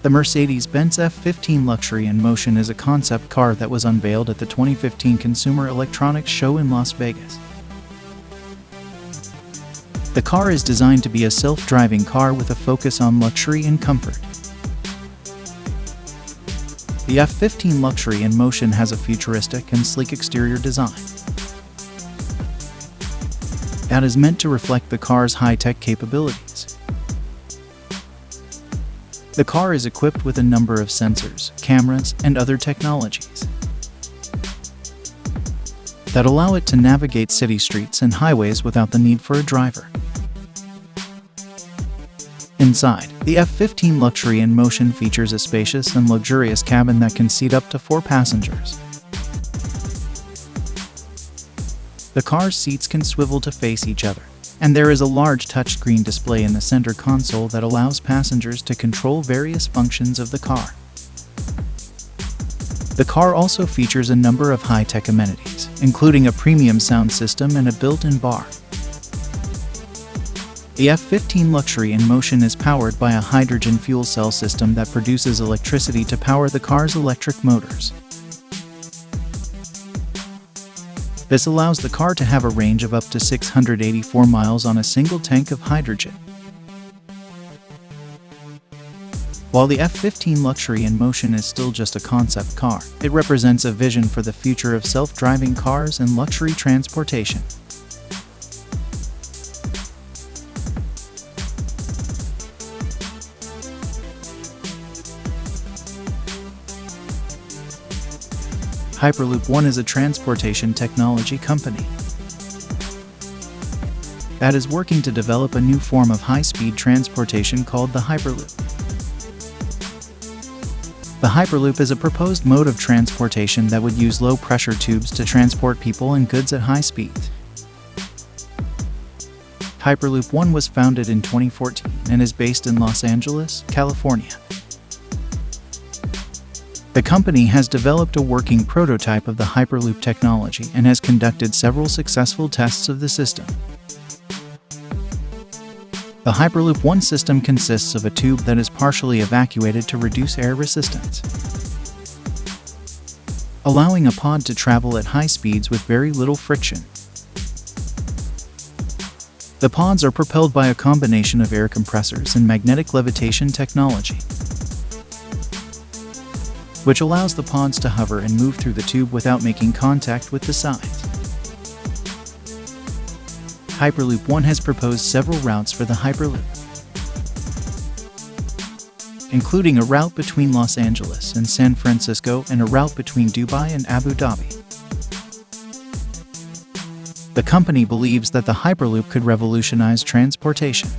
The Mercedes-Benz F15 Luxury in Motion is a concept car that was unveiled at the 2015 Consumer Electronics Show in Las Vegas. The car is designed to be a self-driving car with a focus on luxury and comfort. The F15 Luxury in Motion has a futuristic and sleek exterior design that is meant to reflect the car's high-tech capabilities. The car is equipped with a number of sensors, cameras, and other technologies that allow it to navigate city streets and highways without the need for a driver. Inside, the F15 Luxury in Motion features a spacious and luxurious cabin that can seat up to 4 passengers. The car's seats can swivel to face each other, and there is a large touchscreen display in the center console that allows passengers to control various functions of the car. The car also features a number of high-tech amenities, including a premium sound system and a built-in bar. The F15 Luxury in Motion is powered by a hydrogen fuel cell system that produces electricity to power the car's electric motors. This allows the car to have a range of up to 684 miles on a single tank of hydrogen. While the F15 Luxury in Motion is still just a concept car, it represents a vision for the future of self-driving cars and luxury transportation. Hyperloop One is a transportation technology company that is working to develop a new form of high-speed transportation called the Hyperloop. The Hyperloop is a proposed mode of transportation that would use low-pressure tubes to transport people and goods at high speeds. Hyperloop One was founded in 2014 and is based in Los Angeles, California. The company has developed a working prototype of the Hyperloop technology and has conducted several successful tests of the system. The Hyperloop One system consists of a tube that is partially evacuated to reduce air resistance, allowing a pod to travel at high speeds with very little friction. The pods are propelled by a combination of air compressors and magnetic levitation technology, which allows the pods to hover and move through the tube without making contact with the sides. Hyperloop One has proposed several routes for the Hyperloop, including a route between Los Angeles and San Francisco and a route between Dubai and Abu Dhabi. The company believes that the Hyperloop could revolutionize transportation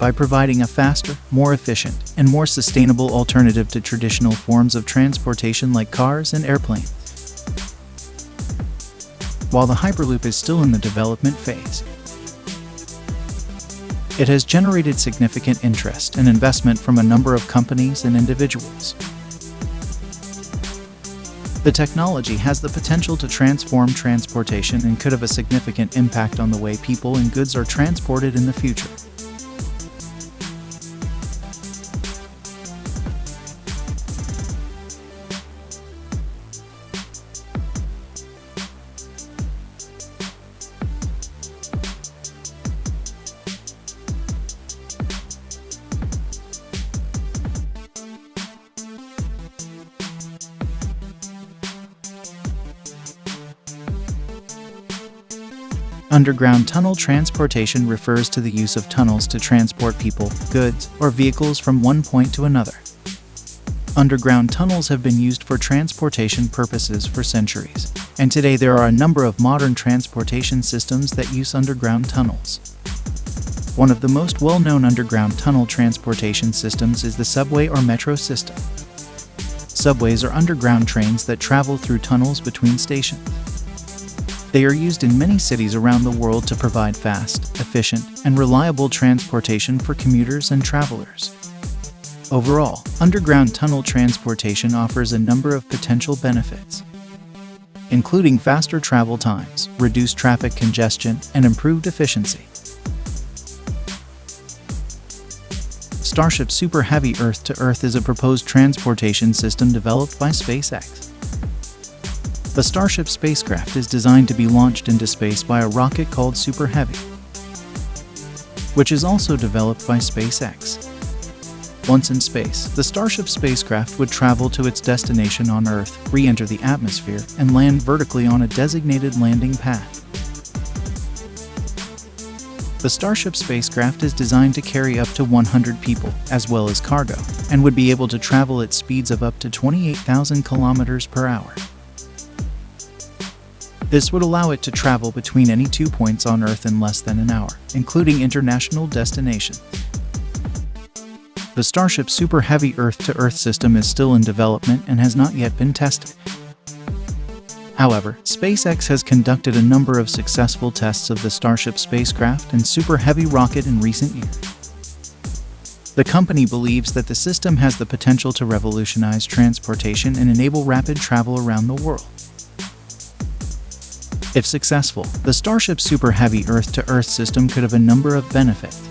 by providing a faster, more efficient, and more sustainable alternative to traditional forms of transportation like cars and airplanes. While the Hyperloop is still in the development phase, it has generated significant interest and investment from a number of companies and individuals. The technology has the potential to transform transportation and could have a significant impact on the way people and goods are transported in the future. Underground tunnel transportation refers to the use of tunnels to transport people, goods, or vehicles from one point to another. Underground tunnels have been used for transportation purposes for centuries, and today there are a number of modern transportation systems that use underground tunnels. One of the most well-known underground tunnel transportation systems is the subway or metro system. Subways are underground trains that travel through tunnels between stations. They are used in many cities around the world to provide fast, efficient, and reliable transportation for commuters and travelers. Overall, underground tunnel transportation offers a number of potential benefits, including faster travel times, reduced traffic congestion, and improved efficiency. Starship Super Heavy Earth-to-Earth is a proposed transportation system developed by SpaceX. The Starship spacecraft is designed to be launched into space by a rocket called Super Heavy, which is also developed by SpaceX. Once in space, the Starship spacecraft would travel to its destination on Earth, re-enter the atmosphere, and land vertically on a designated landing pad. The Starship spacecraft is designed to carry up to 100 people, as well as cargo, and would be able to travel at speeds of up to 28,000 kilometers per hour. This would allow it to travel between any 2 points on Earth in less than an hour, including international destinations. The Starship Super Heavy Earth-to-Earth system is still in development and has not yet been tested. However, SpaceX has conducted a number of successful tests of the Starship spacecraft and Super Heavy rocket in recent years. The company believes that the system has the potential to revolutionize transportation and enable rapid travel around the world. If successful, the Starship Super Heavy Earth-to-Earth system could have a number of benefits,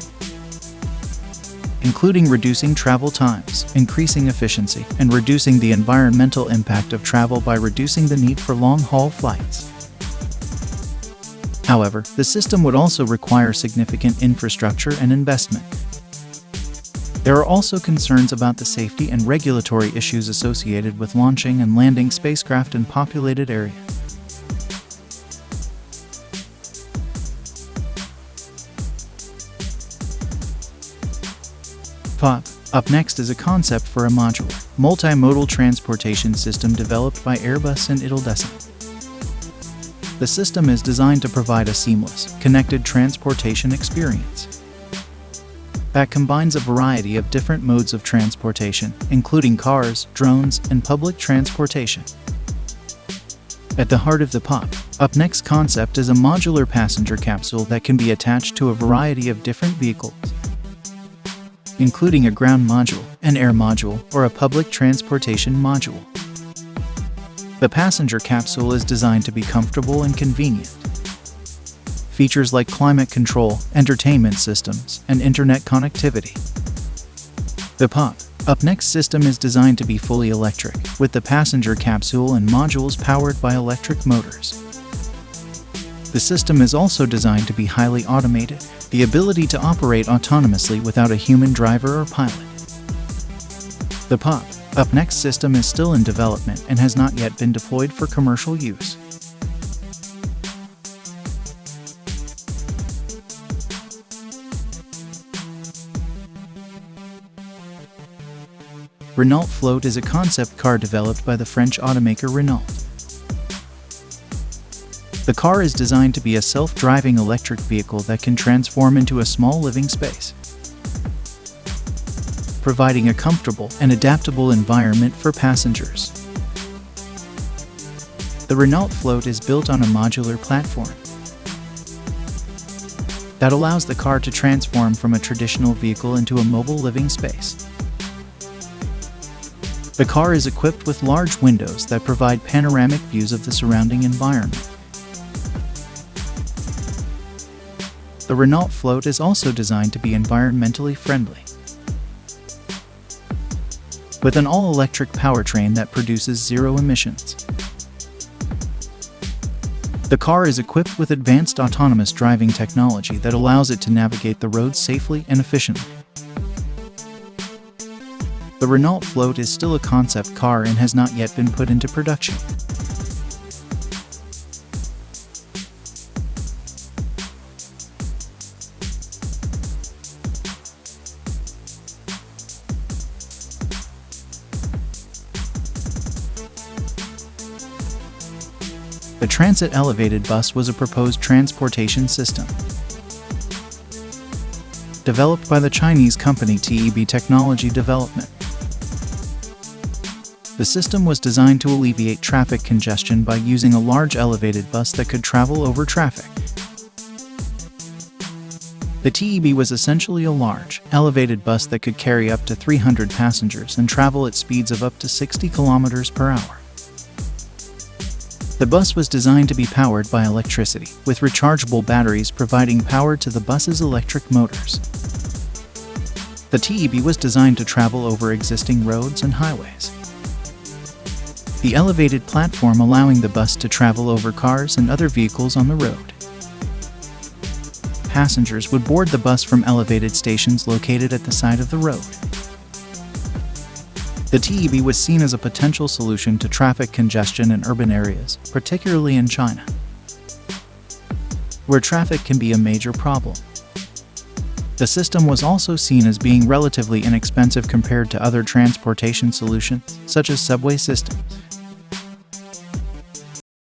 including reducing travel times, increasing efficiency, and reducing the environmental impact of travel by reducing the need for long-haul flights. However, the system would also require significant infrastructure and investment. There are also concerns about the safety and regulatory issues associated with launching and landing spacecraft in populated areas. Up next is a concept for a modular, multimodal transportation system developed by Airbus and Italdesign. The system is designed to provide a seamless, connected transportation experience that combines a variety of different modes of transportation, including cars, drones, and public transportation. At the heart of the Up Next concept is a modular passenger capsule that can be attached to a variety of different vehicles, including a ground module, an air module, or a public transportation module. The passenger capsule is designed to be comfortable and convenient. Features like climate control, entertainment systems, and internet connectivity. The Up Next system is designed to be fully electric, with the passenger capsule and modules powered by electric motors. The system is also designed to be highly automated, the ability to operate autonomously without a human driver or pilot. The Up Next system is still in development and has not yet been deployed for commercial use. Renault Float is a concept car developed by the French automaker Renault. The car is designed to be a self-driving electric vehicle that can transform into a small living space, providing a comfortable and adaptable environment for passengers. The Renault Float is built on a modular platform that allows the car to transform from a traditional vehicle into a mobile living space. The car is equipped with large windows that provide panoramic views of the surrounding environment. The Renault Float is also designed to be environmentally friendly, with an all-electric powertrain that produces zero emissions. The car is equipped with advanced autonomous driving technology that allows it to navigate the roads safely and efficiently. The Renault Float is still a concept car and has not yet been put into production. The Transit Elevated Bus was a proposed transportation system developed by the Chinese company TEB Technology Development. The system was designed to alleviate traffic congestion by using a large elevated bus that could travel over traffic. The TEB was essentially a large, elevated bus that could carry up to 300 passengers and travel at speeds of up to 60 kilometers per hour. The bus was designed to be powered by electricity, with rechargeable batteries providing power to the bus's electric motors. The TEB was designed to travel over existing roads and highways. The elevated platform allowing the bus to travel over cars and other vehicles on the road. Passengers would board the bus from elevated stations located at the side of the road. The TEB was seen as a potential solution to traffic congestion in urban areas, particularly in China, where traffic can be a major problem. The system was also seen as being relatively inexpensive compared to other transportation solutions, such as subway systems.